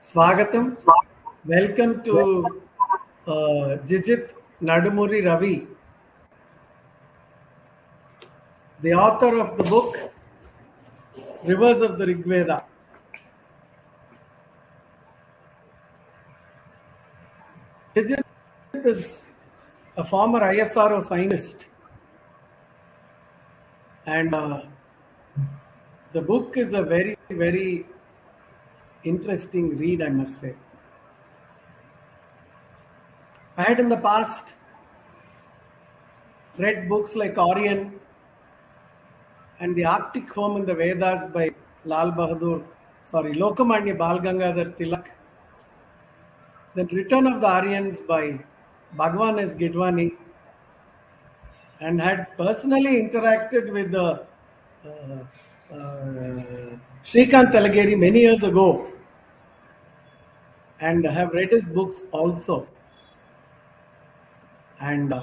Swagatam. Welcome to Jijith Nadumuri Ravi, the author of the book Rivers of the Veda. Jijith is a former ISRO scientist, and the book is a very, very interesting read, I must say. I had in the past read books like Orion and The Arctic Home in the Vedas by Lokmanya Bal Gangadhar Tilak. Then Return of the Aryans by Bhagwan S. Gidwani, and had personally interacted with the Shrikant Talageri many years ago, and have read his books also. And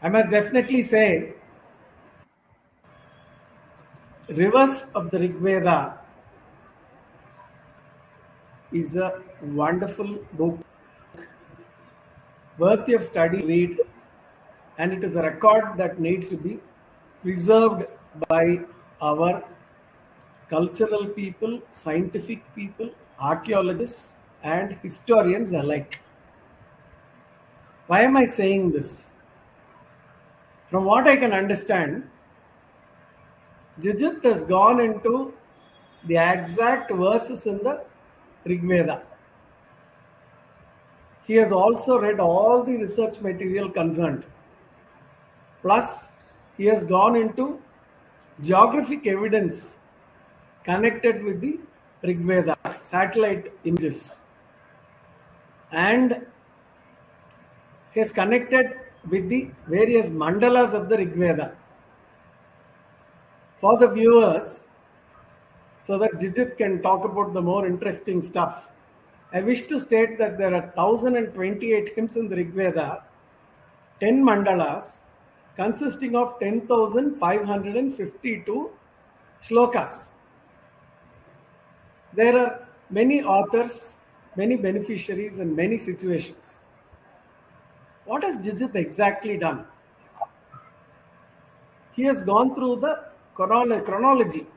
I must definitely say, Rivers of the Veda is a wonderful book, worthy of study, read, and it is a record that needs to be preserved by our cultural people, scientific people, archaeologists, and historians alike. Why am I saying this? From what I can understand, Jijith has gone into the exact verses in the Rig Veda. He has also read all the research material concerned. Plus, he has gone into geographic evidence connected with the Rig Veda, satellite images. And he has connected with the various mandalas of the Rig Veda. For the viewers, so that Jijith can talk about the more interesting stuff, I wish to state that there are 1028 hymns in the Rig Veda, 10 mandalas, consisting of 10,552 shlokas. There are many authors, many beneficiaries, and many situations. What has Jijith exactly done? He has gone through the chronology.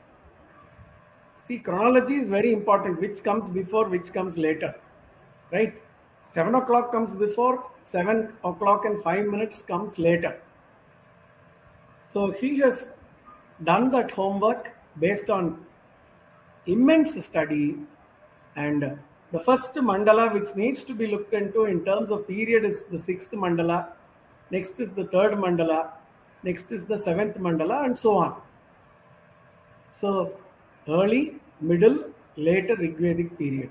See, chronology is very important. Which comes before, which comes later, right? 7 o'clock comes before, 7 o'clock and 5 minutes comes later. So he has done that homework based on immense study, and the first mandala which needs to be looked into in terms of period is the 6th mandala, next is the 3rd mandala, next is the 7th mandala, and so on. So early, middle, later Rigvedic period.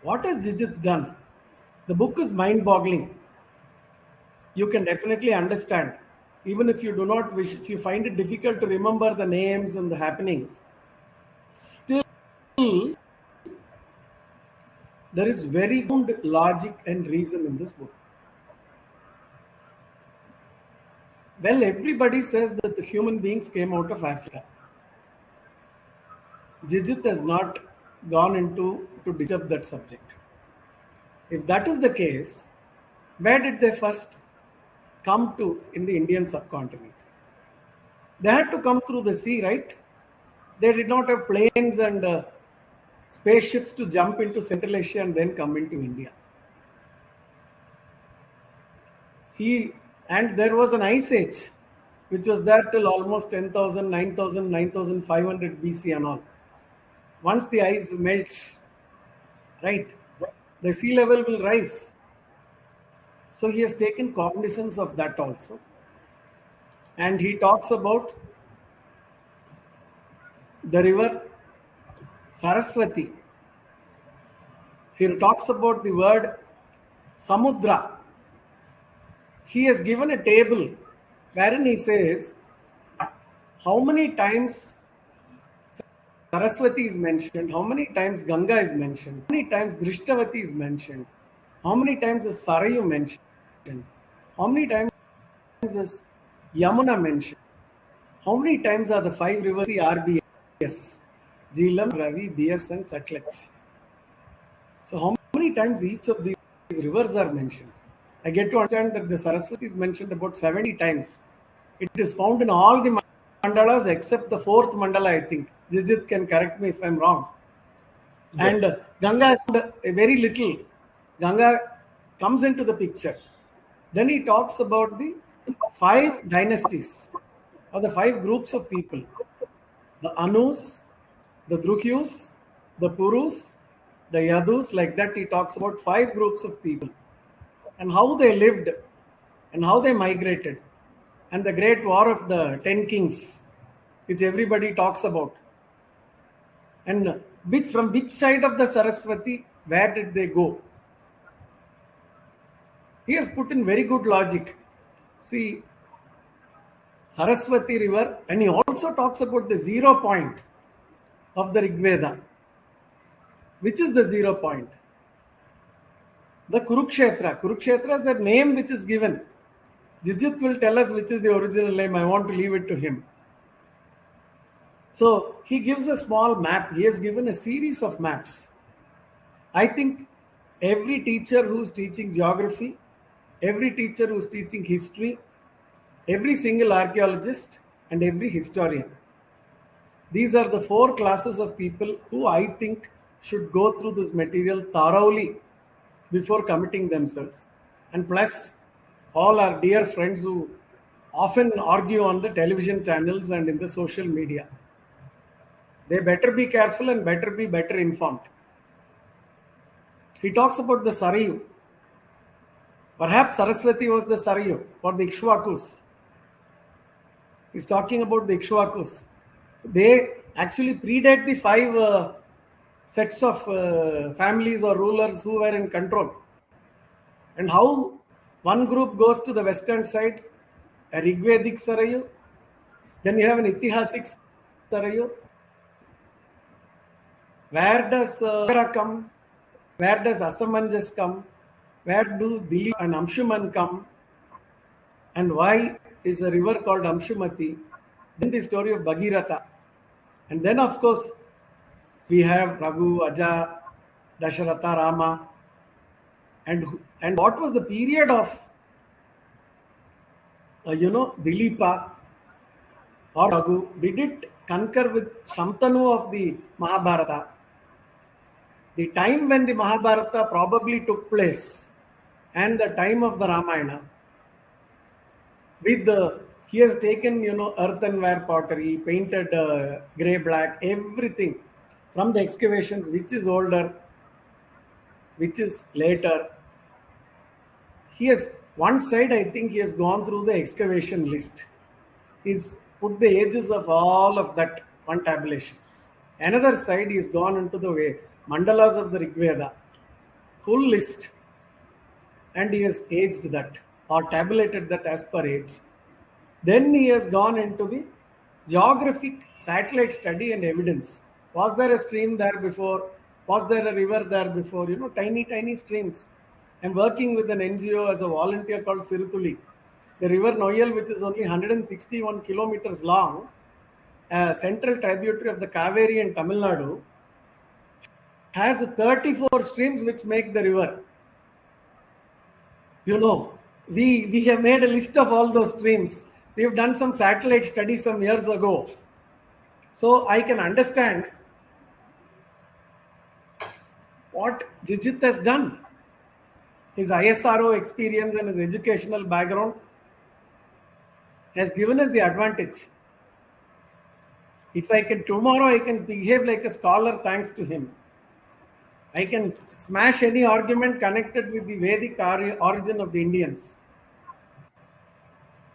What has Jijith done? The book is mind-boggling. You can definitely understand. Even if you do not wish, if you find it difficult to remember the names and the happenings, still there is very good logic and reason in this book. Well, everybody says that the human beings came out of Africa. Jijith has not gone into to disturb that subject. If that is the case, where did they first come to in the Indian subcontinent? They had to come through the sea, right? They did not have planes and spaceships to jump into Central Asia and then come into India. And there was an ice age, which was there till almost 10,000, 9,000, 9,500 BC and all. Once the ice melts, right, the sea level will rise. So he has taken cognizance of that also. And he talks about the river Saraswati. He talks about the word Samudra. He has given a table wherein he says how many times Saraswati is mentioned, how many times Ganga is mentioned, how many times Drishtavati is mentioned, how many times is Sarayu mentioned, how many times is Yamuna mentioned, how many times are the 5 rivers RBS, Jhelum, Ravi, Bias, and Sutlej. So how many times each of these rivers are mentioned? I get to understand that the Saraswati is mentioned about 70 times. It is found in all the mandalas except the fourth mandala, I think. Jijith can correct me if I'm wrong. And Yes. Ganga is a very little. Ganga comes into the picture. Then he talks about the 5 dynasties or the 5 groups of people. The Anus, the Druhyus, the Purus, the Yadus, like that he talks about 5 groups of people and how they lived and how they migrated and the great war of the 10 kings, which everybody talks about. And from which side of the Saraswati, where did they go? He has put in very good logic. See, Saraswati river, and he also talks about the 0 point of the Rig Veda. Which is the 0 point? The Kurukshetra. Kurukshetra is a name which is given. Jijith will tell us which is the original name. I want to leave it to him. So he gives a small map. He has given a series of maps. I think every teacher who's teaching geography, every teacher who's teaching history, every single archaeologist, and every historian. These are the 4 classes of people who I think should go through this material thoroughly before committing themselves. And plus, all our dear friends who often argue on the television channels and in the social media. They better be careful and better be better informed. He talks about the Sarayu. Perhaps Saraswati was the Sarayu for the Ikshwakus. He's talking about the Ikshwakus. They actually predate the 5 sets of families or rulers who were in control. And how one group goes to the western side, a Rigvedic Sarayu, then you have an Itihasic Sarayu. Where does Veda come? Where does Asamanjas come? Where do Dilip and Amshuman come? And why is a river called Amshumati? Then the story of Bhagirath. And then, of course, we have Raghu, Aja, Dasharatha, Rama. And what was the period of, Dilipa or Raghu? Did it concur with Shantanu of the Mahabharata? The time when the Mahabharata probably took place and the time of the Ramayana, he has taken, earthenware pottery, painted grey black, everything from the excavations, which is older, which is later. He has, one side, I think he has gone through the excavation list. He's put the ages of all of that one tabulation. Another side, he has gone into the mandalas of the Rig Veda, full list, and he has aged that or tabulated that as per age. Then he has gone into the geographic satellite study and evidence. Was there a stream there before? Was there a river there before? Tiny, tiny streams. I'm working with an NGO as a volunteer called Sirutuli. The river Noyal, which is only 161 kilometers long, a central tributary of the Kaveri in Tamil Nadu, has 34 streams which make the river. We have made a list of all those streams. We have done some satellite studies some years ago. So I can understand what Jijith has done. His ISRO experience and his educational background has given us the advantage. If tomorrow I can behave like a scholar thanks to him. I can smash any argument connected with the Vedic origin of the Indians.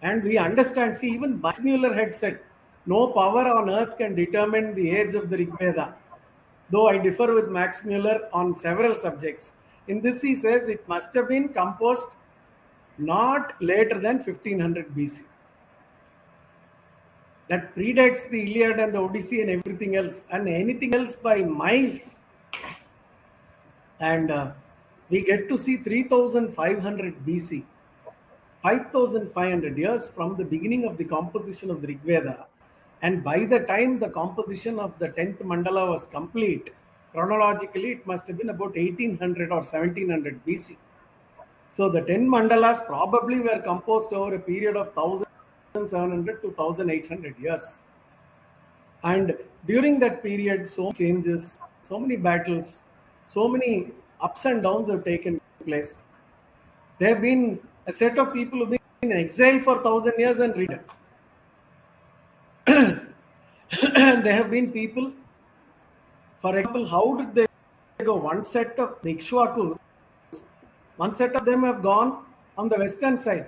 And we understand, see, even Weissmuller had said, no power on earth can determine the age of the Rig Veda. Though I differ with Max Muller on several subjects. In this, he says it must have been composed not later than 1500 BC. That predates the Iliad and the Odyssey and everything else, and anything else by miles. And we get to see 3500 BC, 5500 years from the beginning of the composition of the Rig Veda. And by the time the composition of the 10th mandala was complete, chronologically it must have been about 1800 or 1700 BC. So the 10 mandalas probably were composed over a period of 1700 to 1800 years. And during that period, so many changes, so many battles, so many ups and downs have taken place. There have been a set of people who have been in exile for 1,000 years and returned. There have been people, for example, how did they go? One set of the Ikshwakus, one set of them have gone on the western side.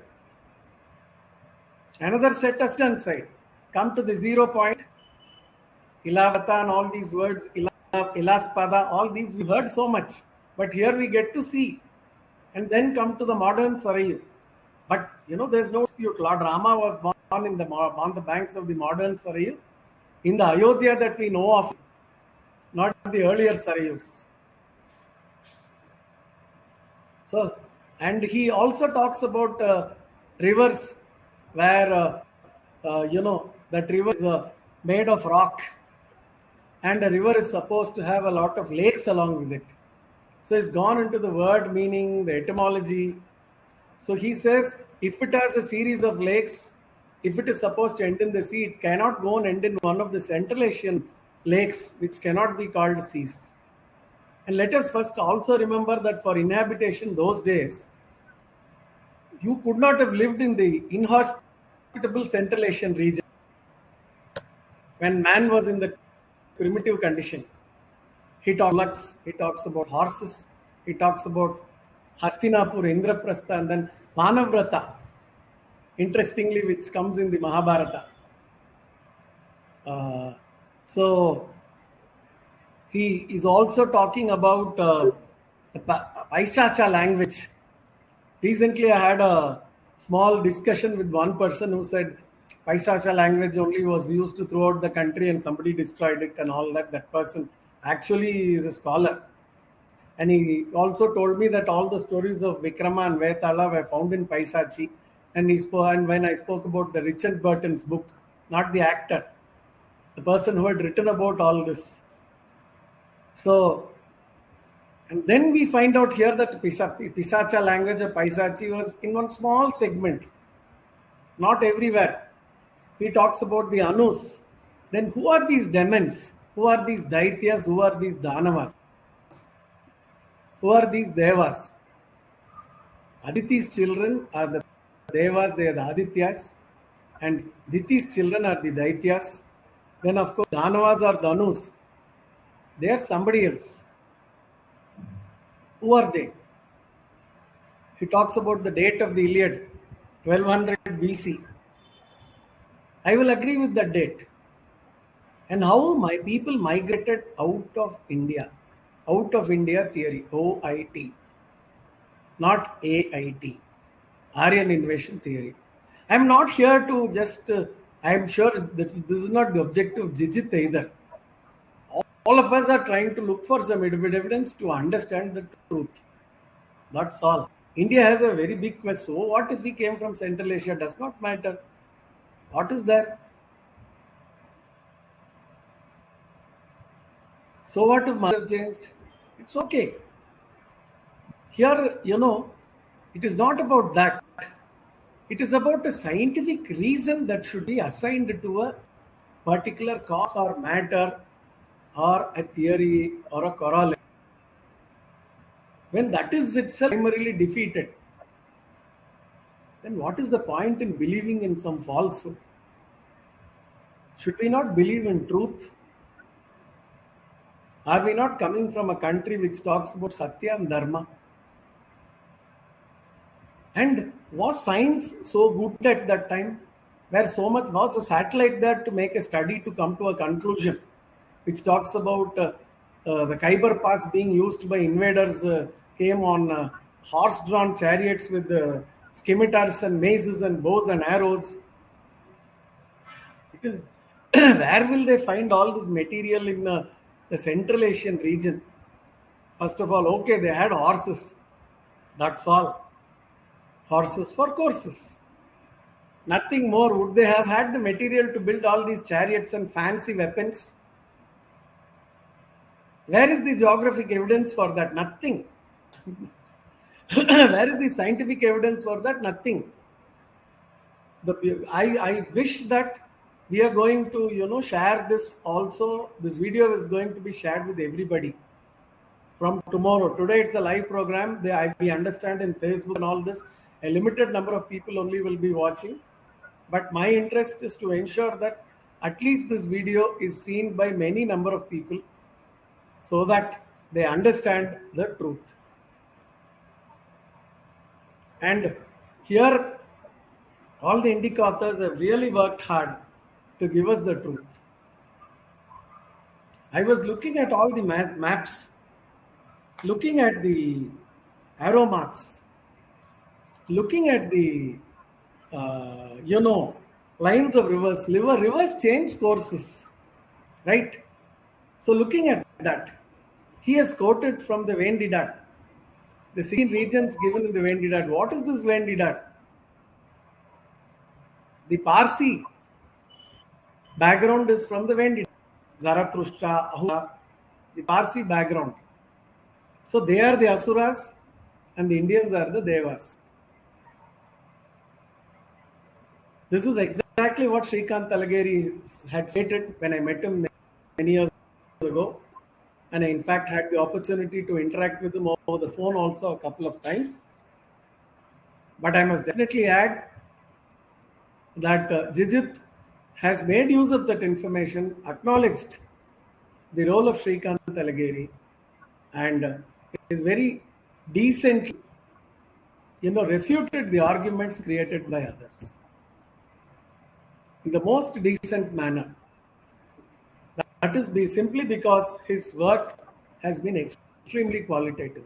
Another set eastern side. Come to the 0 point, Ilavata and all these words, Ilaspada, all these we heard so much. But here we get to see. And then come to the modern Sarayu. But there's no dispute. Lord Rama was born on the banks of the modern Sarayu, in the Ayodhya that we know of, not the earlier Sarayus. So, and he also talks about rivers where, that river is made of rock, and a river is supposed to have a lot of lakes along with it. So he's gone into the word meaning, the etymology. So he says, if it has a series of lakes, if it is supposed to end in the sea, it cannot go and end in one of the Central Asian lakes, which cannot be called seas. And let us first also remember that for inhabitation those days, you could not have lived in the inhospitable Central Asian region when man was in the primitive condition. He talks about horses, he talks about Hastinapur, Indraprastha, and then Manavrata, interestingly, which comes in the Mahabharata. So he is also talking about the Paishacha language. Recently, I had a small discussion with one person who said Paishacha language only was used throughout the country and somebody destroyed it and all that. That person actually is a scholar. And he also told me that all the stories of Vikrama and Vetala were found in Paisachi. And when I spoke about the Richard Burton's book, not the actor, the person who had written about all this. So, and then we find out here that Pisacha language of Paisachi was in one small segment, not everywhere. He talks about the Anus. Then who are these demons? Who are these Daityas? Who are these Danavas? Who are these Devas? Aditi's children are the Devas, they are the Adityas. And Diti's children are the Daityas. Then of course Danavas are the Anus. They are somebody else. Who are they? He talks about the date of the Iliad, 1200 BC. I will agree with that date. And how my people migrated out of India. Out of India theory, OIT, not AIT, Aryan invasion theory. I am not here to just, I am sure this is not the objective of Jijith either. All of us are trying to look for some evidence to understand the truth. That's all. India has a very big quest. So what if we came from Central Asia? Does not matter. What is there? So what if mother changed? It's okay. Here, it is not about that. It is about a scientific reason that should be assigned to a particular cause or matter or a theory or a corollary. When that is itself primarily defeated, then what is the point in believing in some falsehood? Should we not believe in truth? Are we not coming from a country which talks about Satya and Dharma? And was science so good at that time? Where so much was a satellite there to make a study to come to a conclusion, which talks about the Khyber Pass being used by invaders came on horse-drawn chariots with scimitars and maces and bows and arrows. It is where will they find all this material in the Central Asian region? First of all, okay, they had horses. That's all. Horses for courses. Nothing more. Would they have had the material to build all these chariots and fancy weapons? Where is the geographic evidence for that? Nothing. Where is the scientific evidence for that? Nothing. I wish that we are going to share this also. This video is going to be shared with everybody from tomorrow. Today it's a live program. We understand in Facebook and all this, a limited number of people only will be watching. But my interest is to ensure that at least this video is seen by many number of people so that they understand the truth. And here, all the Indic authors have really worked hard to give us the truth. I was looking at all the maps, looking at the arrow marks, looking at the lines of rivers. Rivers change courses, right? So looking at that, he has quoted from the Verandah, the 16 regions given in the Verandah. What is this Verandah? The Parsi background is from the Verandah. Zarathustra, Ahura, the Parsi background. So they are the Asuras and the Indians are the Devas. This is exactly what Shrikant Talageri had stated when I met him many years ago. And I in fact had the opportunity to interact with him over the phone also a couple of times. But I must definitely add that Jijith has made use of that information, acknowledged the role of Shrikant Talageri, and is very decently, refuted the arguments created by others in the most decent manner. That is simply because his work has been extremely qualitative.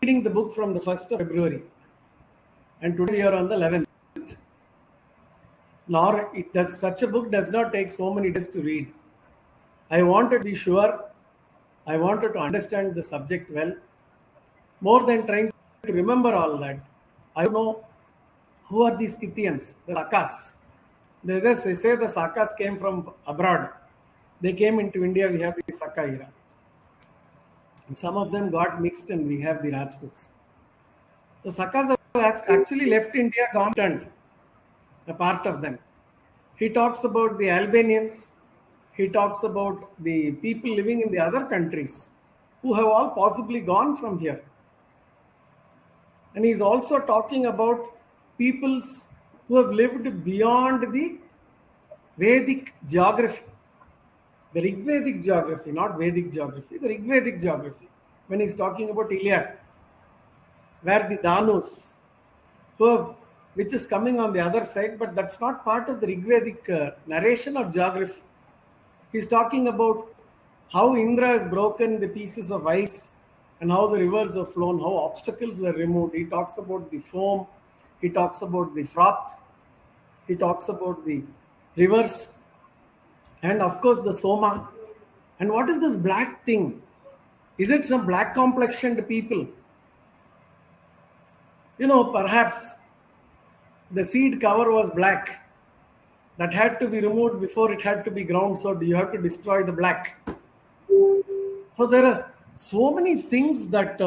Reading the book from the 1st of February, and today we are on the 11th. Such a book does not take so many days to read. I wanted to be sure. I wanted to understand the subject well. More than trying to remember all that, I know who are these Scythians, the Sakas. They say the Sakas came from abroad. They came into India, we have the Saka era. And some of them got mixed and we have the Rajputs. The Sakas have actually left India, gone turned. A part of them. He talks about the Albanians. He talks about the people living in the other countries who have all possibly gone from here. And he's also talking about peoples who have lived beyond the Vedic geography. The Rigvedic geography, not Vedic geography, the Rigvedic geography. When he's talking about Iliad, where the Danus, which is coming on the other side, but that's not part of the Rigvedic narration or geography. He's talking about how Indra has broken the pieces of ice and how the rivers have flown, how obstacles were removed. He talks about the foam, he talks about the froth, he talks about the rivers, and of course the Soma. And what is this black thing? Is it some black complexioned people? Perhaps the seed cover was black. That had to be removed before it had to be ground. So you have to destroy the black. So there are so many things that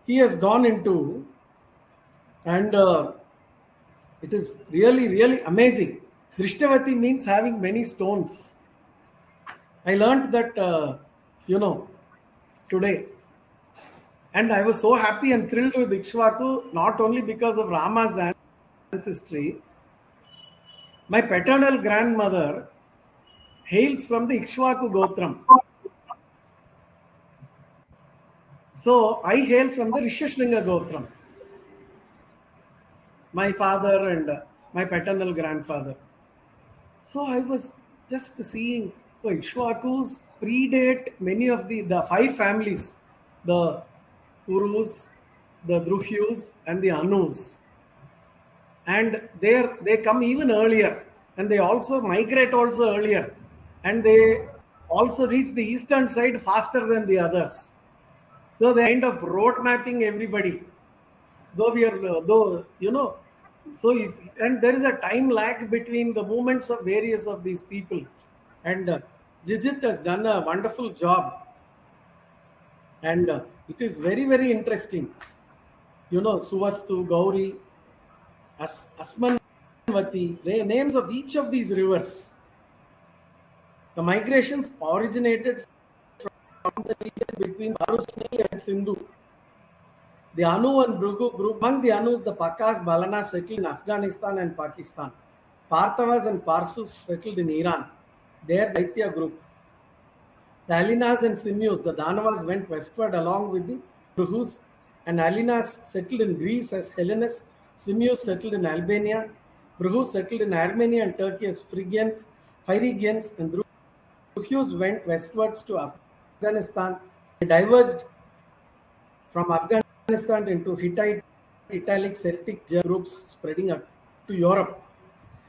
he has gone into. And it is really, really amazing. Drishtavati means having many stones. I learned that, today. And I was so happy and thrilled with Ikshvaku, not only because of Rama's ancestry. My paternal grandmother hails from the Ikshvaku Gotram. So I hail from the Rishishringa Gotram. My father and my paternal grandfather. So I was just seeing Ikshvakus predate many of the 5 families, the Urus, the Druhyus and the Anus. And they come even earlier, and they also migrate also earlier, and they also reach the eastern side faster than the others. So they kind of road mapping everybody. Though So, and there is a time lag between the movements of various of these people. And Jijith has done a wonderful job. And it is very, very interesting. Suvastu, Gauri, Asmanvati, names of each of these rivers. The migrations originated from the region between Bharusni and Sindhu. The Anu and Bhrigu group, among the Anus, the Pakas, Balanas settled in Afghanistan and Pakistan. Parthavas and Parsus settled in Iran. There, Daitya group. The Alinas and Simyus, the Danavas went westward along with the Bhrigus, and Alinas settled in Greece as Hellenes. Simyus settled in Albania. Bhrigus settled in Armenia and Turkey as Phrygians, and Bhrigus went westwards to Afghanistan. They diverged from Afghanistan into Hittite, Italic, Celtic groups spreading up to Europe.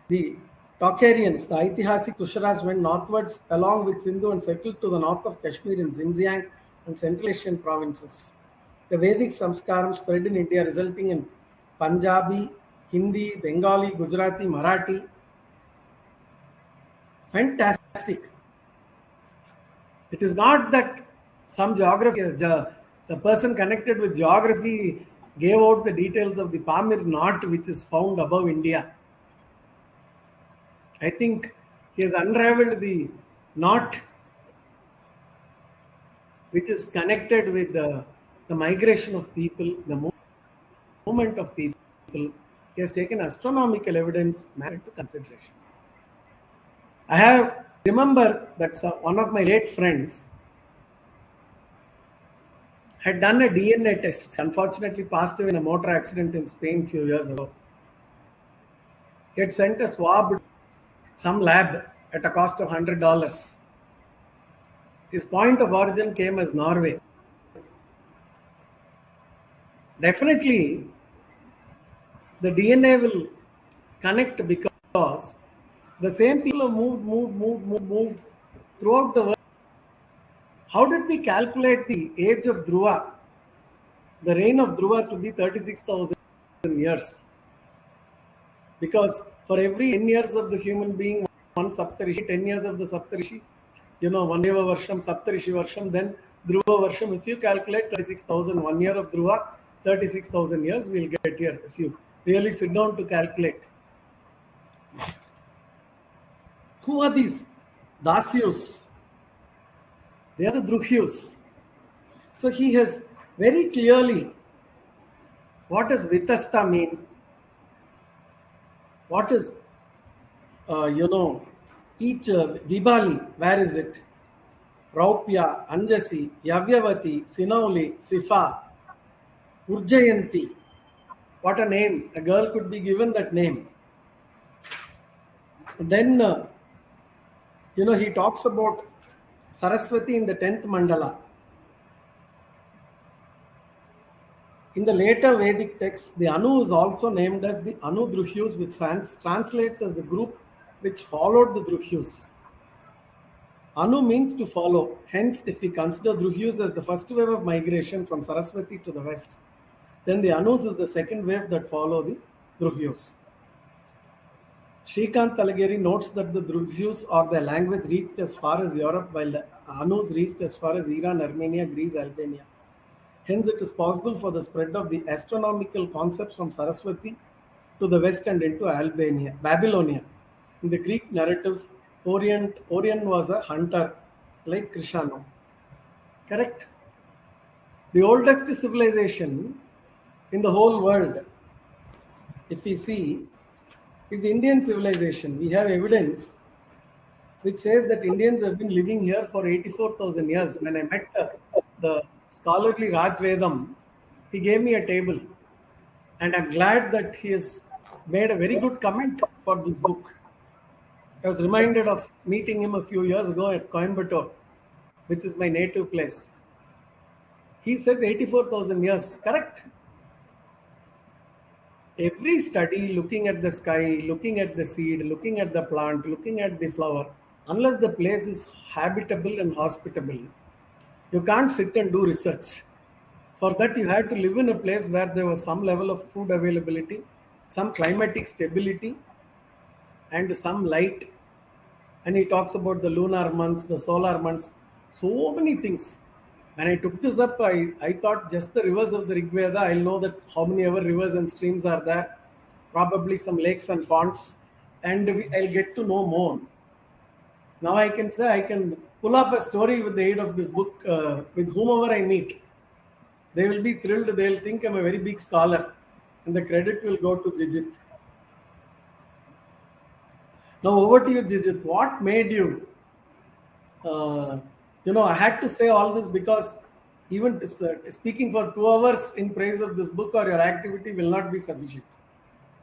The Tocharians, the Aitihasic Tusharas, went northwards along with Sindhu and settled to the north of Kashmir in Xinjiang and Central Asian provinces. The Vedic Samskaram spread in India, resulting in Punjabi, Hindi, Bengali, Gujarati, Marathi. Fantastic. It is not that some geography, the person connected with geography gave out the details of the Pamir knot which is found above India. I think he has unraveled the knot which is connected with the migration of people, the movement of people. He has taken astronomical evidence into consideration. I remember that one of my late friends had done a DNA test. Unfortunately, passed away in a motor accident in Spain a few years ago. He had sent a swab to some lab at a cost of $100. His point of origin came as Norway. Definitely, the DNA will connect because the same people have moved throughout the world. How did we calculate the age of Dhruva, the reign of Dhruva, to be 36,000 years? Because for every 10 years of the human being, one Saptarishi, 10 years of the Saptarishi, Vaneva Varsham, Saptarishi Varsham, then Dhruva Varsham. If you calculate 36,000, 1 year of Dhruva, 36,000 years we'll get here. If you really sit down to calculate. Who are these Dasyus? They are the Druhyus. So he has very clearly, what does Vitasta mean? What is, each Vibali, where is it? Raupya, Anjasi, Yavyavati, Sinauli, Sifa, Urjayanti. What a name. A girl could be given that name. Then, he talks about Saraswati in the 10th mandala. In the later Vedic texts, the Anu is also named as the Anu Druhyus, which translates as the group which followed the Druhyus. Anu means to follow. Hence, if we consider Druhyus as the first wave of migration from Saraswati to the west, then the Anus is the second wave that follow the Druhyus. Shrikant Talageri notes that the Druzyus or their language reached as far as Europe, while the Anus reached as far as Iran, Armenia, Greece, Albania. Hence, it is possible for the spread of the astronomical concepts from Saraswati to the west and into Babylonia. In the Greek narratives, Orion was a hunter like Krishna. Correct? The oldest civilization in the whole world, if we see, is the Indian civilization. We have evidence which says that Indians have been living here for 84,000 years. When I met the scholarly Raj Vedam, he gave me a table. And I'm glad that he has made a very good comment for this book. I was reminded of meeting him a few years ago at Coimbatore, which is my native place. He said 84,000 years, correct? Every study, looking at the sky, looking at the seed, looking at the plant, looking at the flower, unless the place is habitable and hospitable, you can't sit and do research. For that, you had to live in a place where there was some level of food availability, some climatic stability, and some light. And he talks about the lunar months, the solar months, so many things. When I took this up, I thought just the rivers of the Rig Veda, I'll know that how many ever rivers and streams are there, probably some lakes and ponds, and I'll get to know more. Now I can say I can pull off a story with the aid of this book with whomever I meet. They will be thrilled. They'll think I'm a very big scholar, and the credit will go to Jijith. Now over to you, Jijith. What made you? I had to say all this because even speaking for 2 hours in praise of this book or your activity will not be sufficient.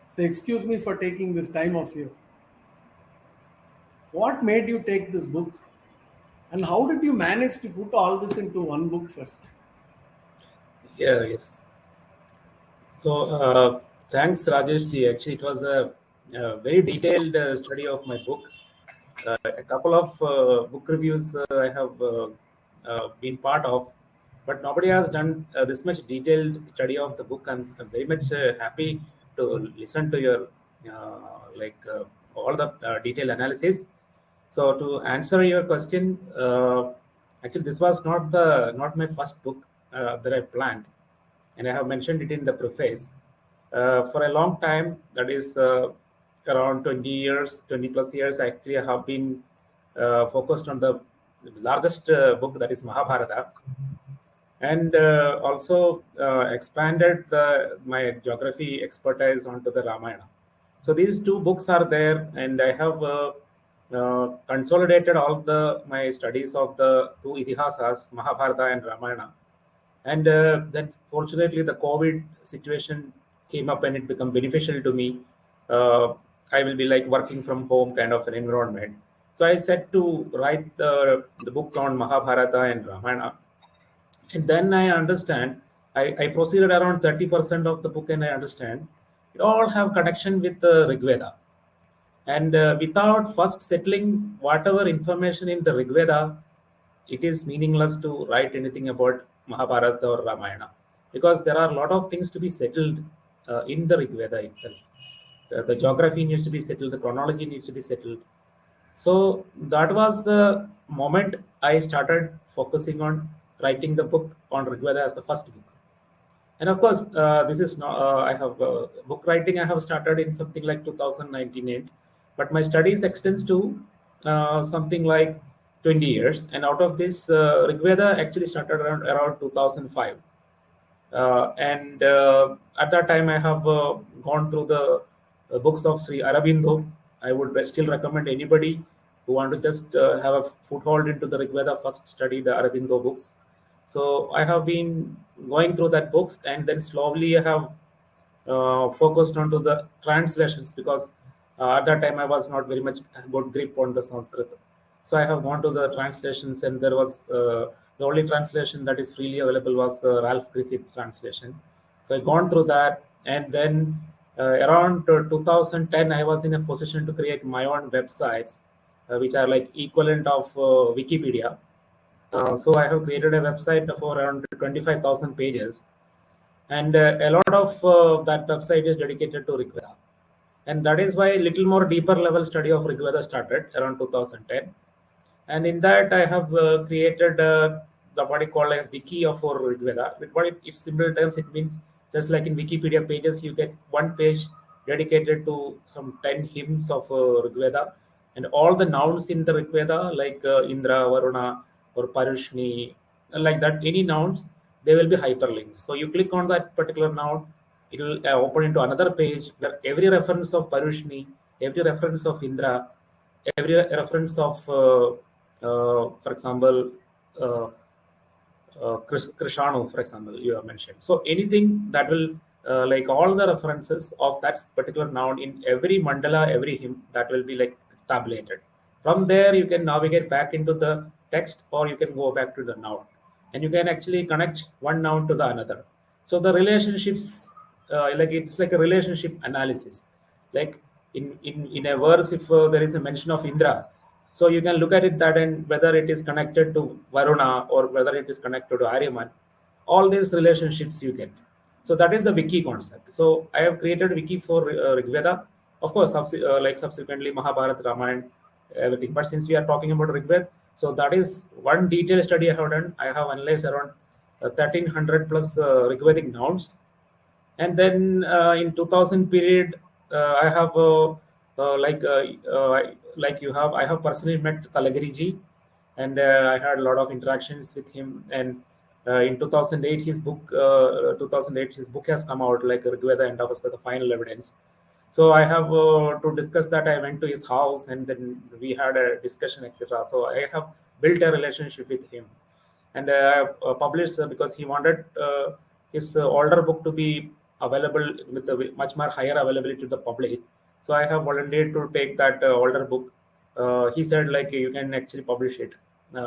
So excuse me for taking this time of you. What made you take this book? And how did you manage to put all this into one book first? Yeah, yes. So thanks, Rajesh ji. Actually, it was a very detailed study of my book. A couple of book reviews I have been part of, but nobody has done this much detailed study of the book. I'm very much happy to listen to your all the detailed analysis. So to answer your question, actually this was not my first book that I planned, and I have mentioned it in the preface. For a long time, that is around 20 plus years, actually I have been focused on the largest book, that is Mahabharata, and also expanded my geography expertise onto the Ramayana. So these 2 books are there, and I have consolidated all my studies of the 2 Itihasas, Mahabharata and Ramayana. And then fortunately the COVID situation came up and it became beneficial to me. I will be like working from home kind of an environment. So I set to write the book on Mahabharata and Ramayana. And then I understand, I proceeded around 30% of the book, and I understand it all have connection with the Rig Veda. And without first settling whatever information in the Rig Veda, it is meaningless to write anything about Mahabharata or Ramayana, because there are a lot of things to be settled in the Rig Veda itself. The geography needs to be settled, the chronology needs to be settled. So that was the moment I started focusing on writing the book on Rig Veda as the first book. And of course, this is not, I have book writing I have started in something like 2019, but my studies extends to something like 20 years. And out of this, Rig Veda actually started around 2005. And at that time, I have gone through the books of Sri Aurobindo. I would still recommend anybody who want to just have a foothold into the Rig Veda, first study the Aurobindo books. So I have been going through that books, and then slowly I have focused onto the translations, because at that time I was not very much good grip on the Sanskrit. So I have gone to the translations, and there was the only translation that is freely available was the Ralph Griffith translation. So I gone through that, and then around 2010 I was in a position to create my own websites, which are like equivalent of Wikipedia. So I have created a website of around 25,000 pages, and a lot of that website is dedicated to Rig Veda. And that is why a little more deeper level study of Rig Veda started around 2010. And in that I have created what I call a wiki of Rig Veda. In simple terms, it means just like in Wikipedia pages, you get one page dedicated to some 10 hymns of Rig Veda, and all the nouns in the Rig Veda, like Indra, Varuna, or Parushni, like that, any nouns, they will be hyperlinks. So you click on that particular noun, it will open into another page where every reference of Parushni, every reference of Indra, every reference of, for example, Krishanu, for example, you have mentioned. So anything that will, like all the references of that particular noun in every mandala, every hymn, that will be like tabulated. From there, you can navigate back into the text, or you can go back to the noun, and you can actually connect one noun to the another. So the relationships, like it's like a relationship analysis. Like in a verse, if there is a mention of Indra, so you can look at it that, and whether it is connected to Varuna or whether it is connected to Aryaman, all these relationships you get. So that is the wiki concept. So I have created wiki for Rig Veda, of course, like subsequently Mahabharata, Ramayana, everything. But since we are talking about Rig Veda, so that is one detailed study I have done. I have analyzed around 1300 plus Rig Vedic nouns, and then in 2000 period, I have like you have, I have personally met Talagiri ji, and I had a lot of interactions with him. And in 2008, his book has come out, like Rigveda and Avastha, the final evidence. So I have to discuss that. I went to his house, and then we had a discussion, etc. So I have built a relationship with him, and I published because he wanted his older book to be available with a much more higher availability to the public. So I have volunteered to take that older book. He said like you can actually publish it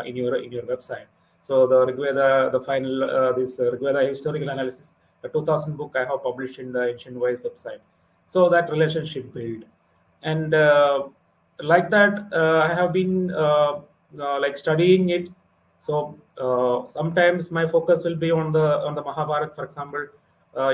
in your website. So the Rigveda, the final this Rigveda historical analysis, the 2000 book I have published in the Ancient Wise website. So that relationship built, and like that I have been like studying it. So sometimes my focus will be on the Mahabharata, for example.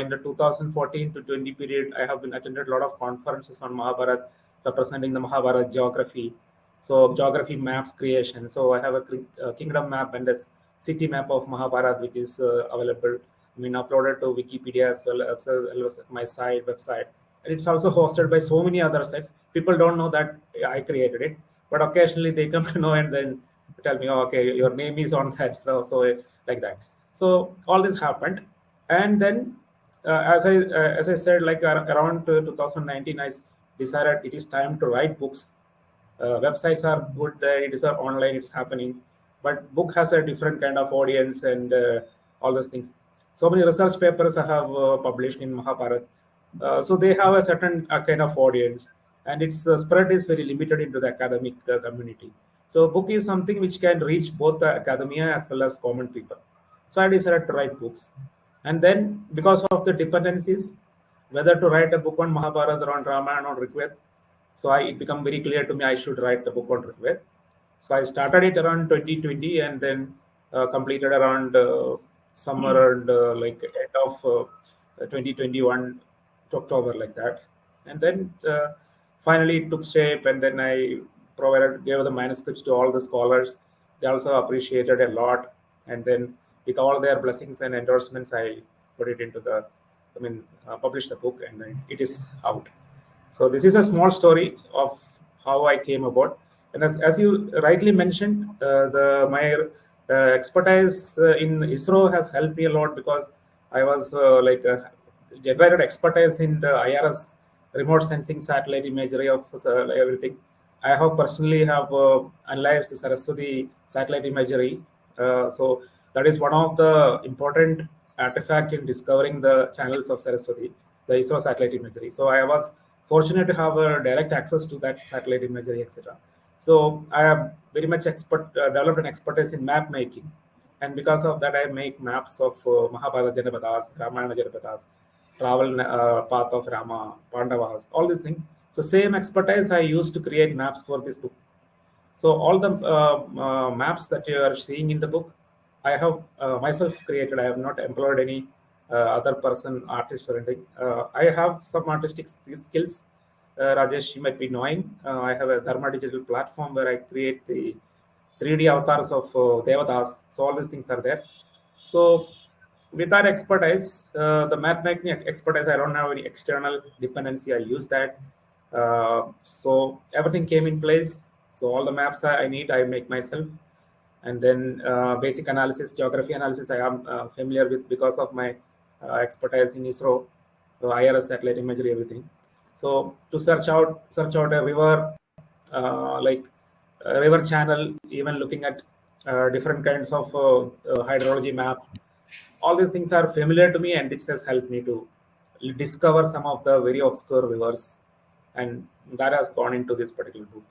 In the 2014 to 20 period, I have been attended a lot of conferences on Mahabharata, representing the Mahabharata geography. So geography maps creation. So I have a kingdom map and a city map of Mahabharata, which is available. I mean, uploaded to Wikipedia as well as my site website. And it's also hosted by so many other sites. People don't know that I created it, but occasionally they come to know and then tell me, oh, okay, your name is on that. So like that. So all this happened, and then as I said, like around 2019, I decided it is time to write books. Websites are good, it is online, it's happening, but book has a different kind of audience and all those things. So many research papers I have published in Mahabharata. So they have a certain kind of audience, and its spread is very limited into the academic community. So book is something which can reach both the academia as well as common people. So I decided to write books. And then because of the dependencies, whether to write a book on Mahabharata or on Ramayana or Rigveda, so it became very clear to me I should write a book on Rigveda. So I started it around 2020 and then completed around somewhere around like end of 2021 October, like that. And then finally it took shape, and then I gave the manuscripts to all the scholars. They also appreciated a lot, and then with all their blessings and endorsements, I put it into published the book, and it is out. So this is a small story of how I came about. And as you rightly mentioned, my expertise in ISRO has helped me a lot, because I was generated expertise in the IRS remote sensing satellite imagery of everything. I have personally analyzed Saraswati satellite imagery. So that is one of the important artifact in discovering the channels of Saraswati, the ISRO satellite imagery. So I was fortunate to have a direct access to that satellite imagery, etc. So I am very much developed an expertise in map making, and because of that, I make maps of Mahabharata Janapadas, Ramayana Janapadas, travel path of Rama, Pandavas, all these things. So same expertise I used to create maps for this book. So all the maps that you are seeing in the book, I have myself created. I have not employed any other person, artist or anything. I have some artistic skills. Rajesh, you might be knowing. I have a Dharma digital platform where I create the 3D avatars of Devadas. So all these things are there. So with that expertise, the map making expertise, I don't have any external dependency. I use that. So everything came in place. So all the maps I need, I make myself. And then basic analysis, geography analysis, I am familiar with because of my expertise in ISRO, so IRS satellite imagery, everything. So to search out a river, like a river channel, even looking at different kinds of hydrology maps, all these things are familiar to me, and this has helped me to discover some of the very obscure rivers, and that has gone into this particular book.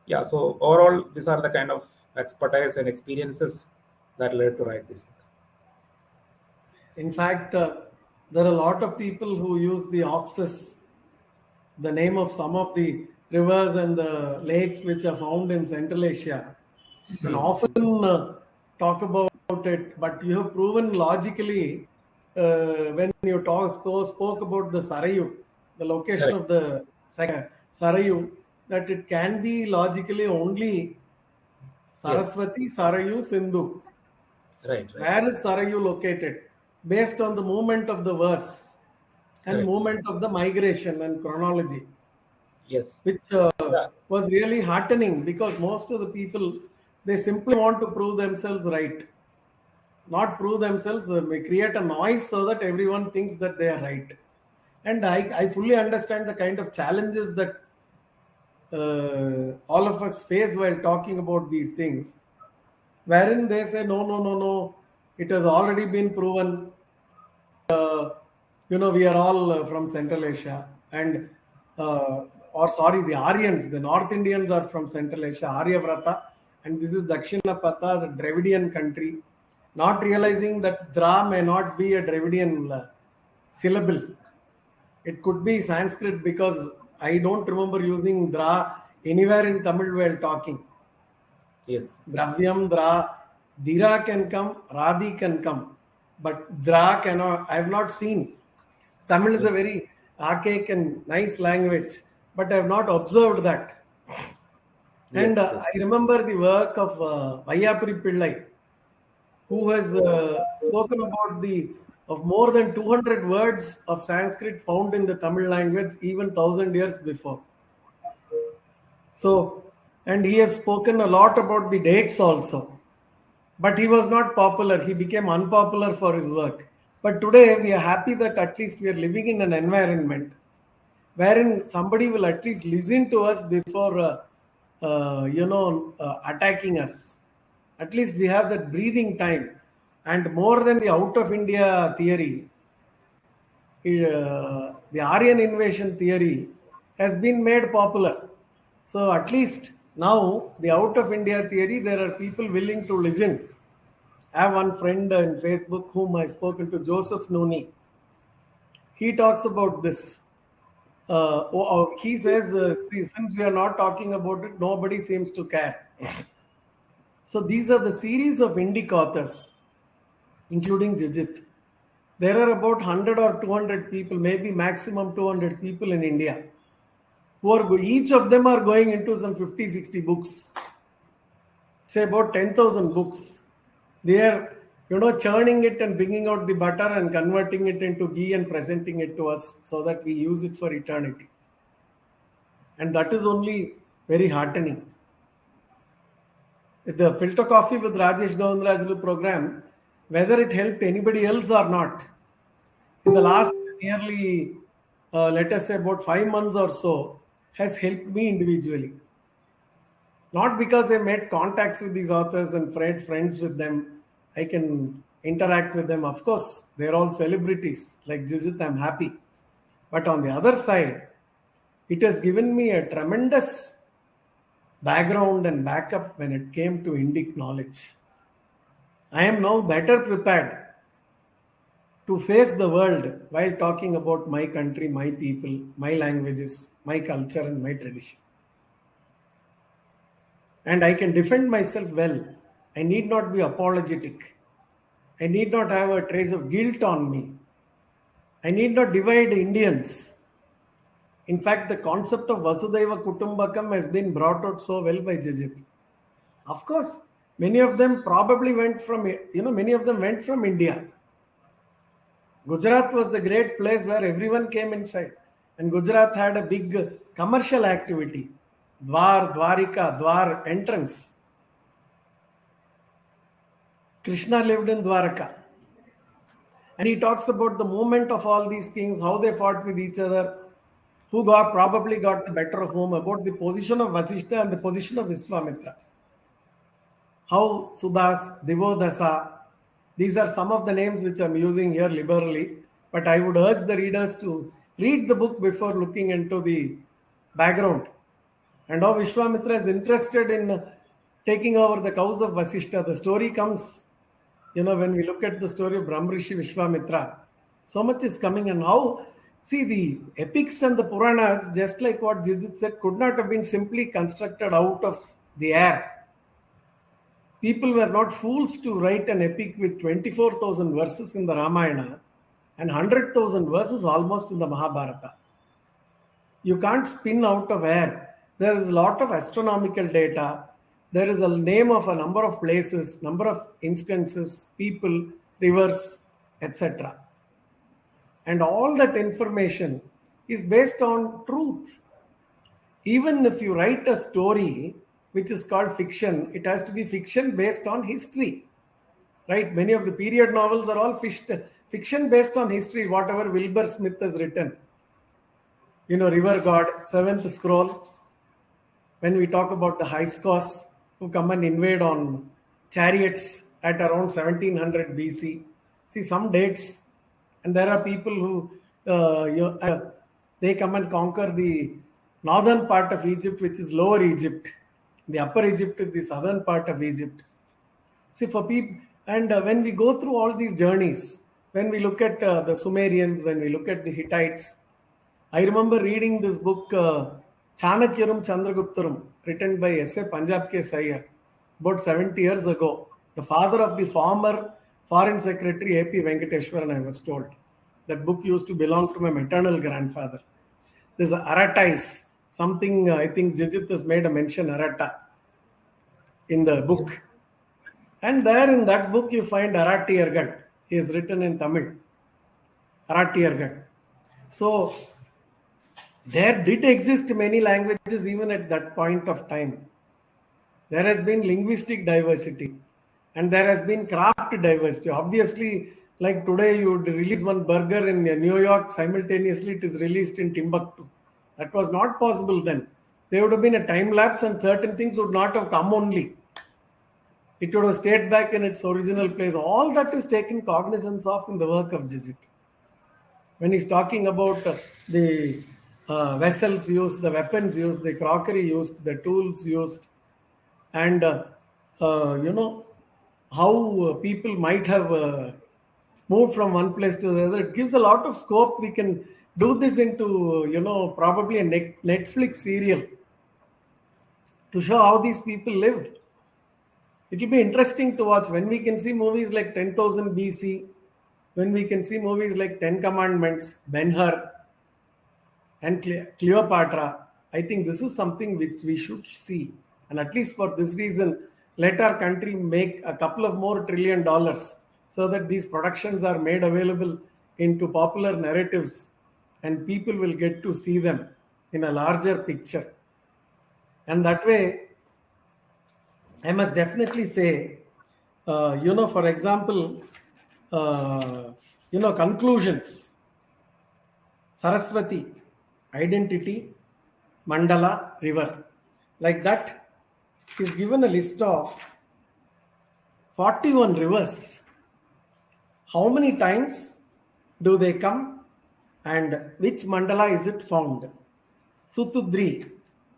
Yeah, so overall, these are the kind of expertise and experiences that led to write this book. In fact, there are a lot of people who use the Oxus, the name of some of the rivers and the lakes which are found in Central Asia, and often talk about it, but you have proven logically when you spoke about the Sarayu, the location Correct. of the Sarayu, that it can be logically only Yes. Saraswati, Sarayu, Sindhu. Right. Right. Where is Sarayu located? Based on the movement of the verse and Correct. movement of the migration and chronology, Yes. which Yeah. was really heartening, because most of the people, they simply want to prove themselves right, not prove themselves, create a noise so that everyone thinks that they are right. And I fully understand the kind of challenges that all of us face while talking about these things, wherein they say, no, no, no, no, it has already been proven. We are all from Central Asia, and or sorry, the Aryans, the North Indians are from Central Asia, Aryavrata, and this is Dakshinapata, the Dravidian country, not realizing that Dra may not be a Dravidian syllable. It could be Sanskrit, because I don't remember using Dra anywhere in Tamil while talking. Yes. Dravyam, Dra, Dira can come, Radhi can come, but Dra cannot. I have not seen. Tamil is a Yes. very archaic and nice language, but I have not observed that. And Yes. Yes. I remember the work of Vayyapuri Pillai, who has spoken about the of more than 200 words of Sanskrit found in the Tamil language even 1,000 years before. So, and he has spoken a lot about the dates also. But he was not popular. He became unpopular for his work. But today we are happy that at least we are living in an environment wherein somebody will at least listen to us before attacking us. At least we have that breathing time. And more than the out of India theory, the Aryan invasion theory has been made popular. So at least now the out of India theory, there are people willing to listen. I have one friend in Facebook whom I spoken to, Joseph Nooney. He talks about this. He says, see, since we are not talking about it, nobody seems to care. So these are the series of Indic authors, including Jijith. There are about 100 or 200 people, maybe maximum 200 people in India, who are each of them are going into some 50, 60 books. Say about 10,000 books. They are, churning it and bringing out the butter and converting it into ghee and presenting it to us so that we use it for eternity. And that is only very heartening. The Filter Coffee with Rajesh Govindarajulu program, whether it helped anybody else or not, in the last nearly, let us say about 5 months or so, has helped me individually. Not because I made contacts with these authors and friends with them, I can interact with them. Of course, they're all celebrities like Jijith, I'm happy. But on the other side, it has given me a tremendous background and backup when it came to Indic knowledge. I am now better prepared to face the world while talking about my country, my people, my languages, my culture, and my tradition. And I can defend myself well. I need not be apologetic. I need not have a trace of guilt on me. I need not divide Indians. In fact, the concept of Vasudhaiva Kutumbakam has been brought out so well by Jijith. Of course, many of them probably went from, many of them went from India. Gujarat was the great place where everyone came inside. And Gujarat had a big commercial activity. Dwar, Dwarika, Dwar, entrance. Krishna lived in Dwaraka. And he talks about the movement of all these kings, how they fought with each other, who probably got the better of whom, about the position of Vasishta and the position of Vishwamitra. How Sudas, Divodasa, these are some of the names which I'm using here liberally, but I would urge the readers to read the book before looking into the background. And how Vishwamitra is interested in taking over the cows of Vasishta. The story comes, when we look at the story of Brahmrishi Vishwamitra, so much is coming. And how, see, the epics and the Puranas, just like what Jijith said, could not have been simply constructed out of the air. People were not fools to write an epic with 24,000 verses in the Ramayana and 100,000 verses almost in the Mahabharata. You can't spin out of air. There is a lot of astronomical data. There is a name of a number of places, number of instances, people, rivers, etc. And all that information is based on truth. Even if you write a story which is called fiction, it has to be fiction based on history. Right? Many of the period novels are all fiction based on history, whatever Wilbur Smith has written. You know, River God, Seventh Scroll. When we talk about the Hyksos who come and invade on chariots at around 1700 BC. See some dates, and there are people who they come and conquer the northern part of Egypt, which is Lower Egypt. The Upper Egypt is the southern part of Egypt. See, for people, and when we go through all these journeys, when we look at the Sumerians, when we look at the Hittites, I remember reading this book, Chanakyarum Chandraguptarum, written by S.A. Punjab K. Sayyar, about 70 years ago. The father of the former Foreign Secretary A.P. Venkateshwaran, I was told. That book used to belong to my maternal grandfather. There's Aratais, something I think Jijith has made a mention, Arata, in the book. Yes. And there in that book you find Aratiyargal. He is written in Tamil. Aratiyargal. So there did exist many languages even at that point of time. There has been linguistic diversity and there has been craft diversity. Obviously, like today you would release one burger in New York, simultaneously it is released in Timbuktu. That was not possible then. There would have been a time lapse and certain things would not have come only. It would have stayed back in its original place. All that is taken cognizance of in the work of Jijith. When he's talking about the vessels used, the weapons used, the crockery used, the tools used, and you know, how people might have moved from one place to the other. It gives a lot of scope. We can do this into, you know, probably a Netflix serial to show how these people lived. It will be interesting to watch when we can see movies like 10,000 BC, when we can see movies like 10 Commandments, Ben-Hur, and Cleopatra. I think this is something which we should see. And at least for this reason, let our country make a couple of more $1 trillion so that these productions are made available into popular narratives and people will get to see them in a larger picture. And that way, I must definitely say, you know, for example, you know, conclusions, Saraswati, identity, Mandala, river. Like that is given a list of 41 rivers. How many times do they come and which mandala is it found? Sutudri,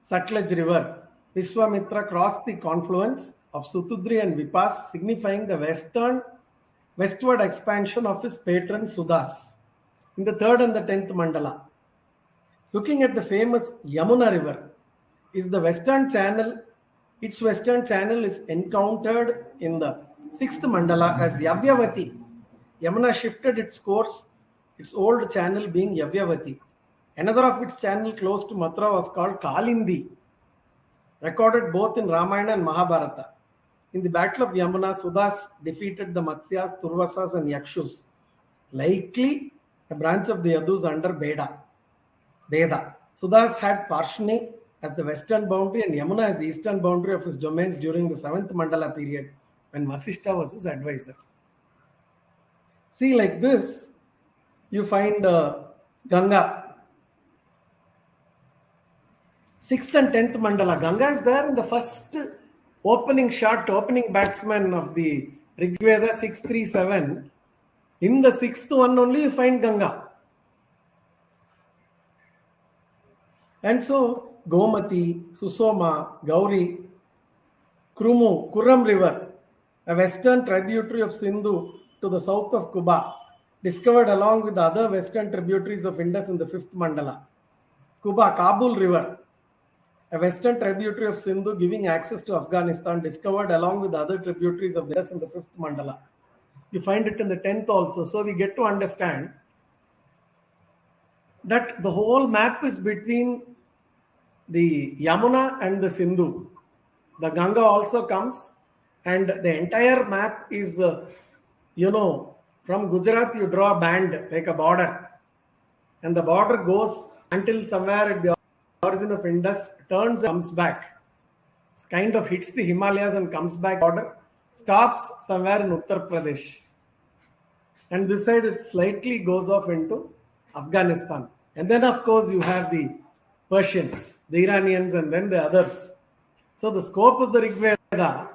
Sutlej River. Vishwamitra crossed the confluence of Sutudri and Vipas, signifying the westward expansion of his patron Sudas in the 3rd and the 10th mandala. Looking at the famous Yamuna River, is the western channel. Its western channel is encountered in the 6th mandala as Yavyavati. Yamuna shifted its course, its old channel being Yavyavati. Another of its channel close to Mathura was called Kalindi, recorded both in Ramayana and Mahabharata. In the Battle of Yamuna, Sudas defeated the Matsyas, Turvasas and Yakshus, likely a branch of the Yadus under Veda. Sudas had Parshni as the western boundary and Yamuna as the eastern boundary of his domains during the 7th mandala period when Vasishta was his advisor. See, like this, you find Ganga. 6th and 10th mandala. Ganga is there in the first opening batsman of the Rig Veda 637. In the 6th one only you find Ganga. And so Gomati, Susoma, Gauri, Krumu, Kuram River, a western tributary of Sindhu to the south of Kuba, discovered along with the other western tributaries of Indus in the 5th mandala. Kuba, Kabul River, a western tributary of Sindhu giving access to Afghanistan, discovered along with the other tributaries of Indus in the 5th mandala. You find it in the 10th also. So we get to understand that the whole map is between the Yamuna and the Sindhu. The Ganga also comes, and the entire map is, from Gujarat you draw a band like a border, and the border goes until somewhere at the origin of Indus, turns and comes back. It kind of hits the Himalayas and comes back border, stops somewhere in Uttar Pradesh. And this side it slightly goes off into Afghanistan. And then of course you have the Persians, the Iranians, and then the others. So the scope of the Rig Veda